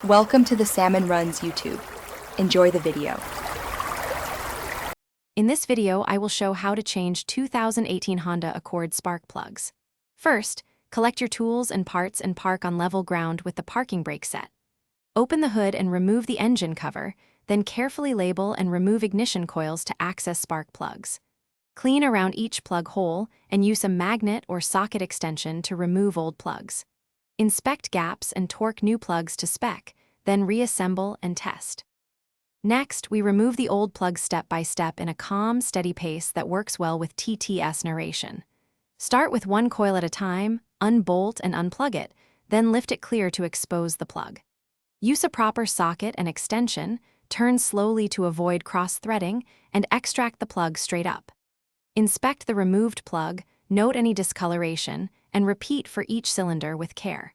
Welcome to the Salmon Runs YouTube. Enjoy the video. In this video, I will show how to change 2018 Honda Accord spark plugs. First, collect your tools and parts and park on level ground with the parking brake set. Open the hood and remove the engine cover, then carefully label and remove ignition coils to access spark plugs. Clean around each plug hole and use a magnet or socket extension to remove old plugs. Inspect gaps and torque new plugs to spec, then reassemble and test. Next, we remove the old plugs step by step in a calm, steady pace that works well with TTS narration. Start with one coil at a time, unbolt and unplug it, then lift it clear to expose the plug. Use a proper socket and extension, turn slowly to avoid cross-threading, and extract the plug straight up. Inspect the removed plug, note any discoloration, and repeat for each cylinder with care.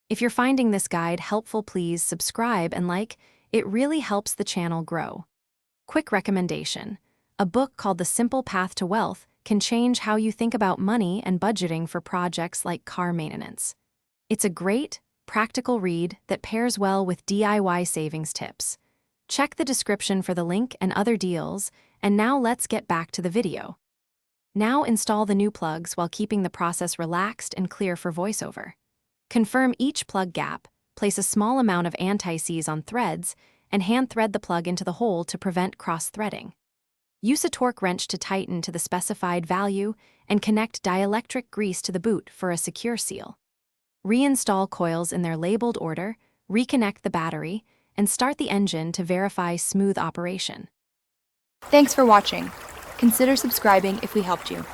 If you're finding this guide helpful, please subscribe and like. It really helps the channel grow. Quick recommendation: a book called The Simple Path to Wealth can change how you think about money and budgeting for projects like car maintenance. It's a great, practical read that pairs well with DIY savings tips. Check the description for the link and other deals, and now let's get back to the video. Now install the new plugs while keeping the process relaxed and clear for voiceover. Confirm each plug gap, place a small amount of anti-seize on threads, and hand thread the plug into the hole to prevent cross-threading. Use a torque wrench to tighten to the specified value and connect dielectric grease to the boot for a secure seal. Reinstall coils in their labeled order, reconnect the battery, and start the engine to verify smooth operation. Thanks for watching. Consider subscribing if we helped you.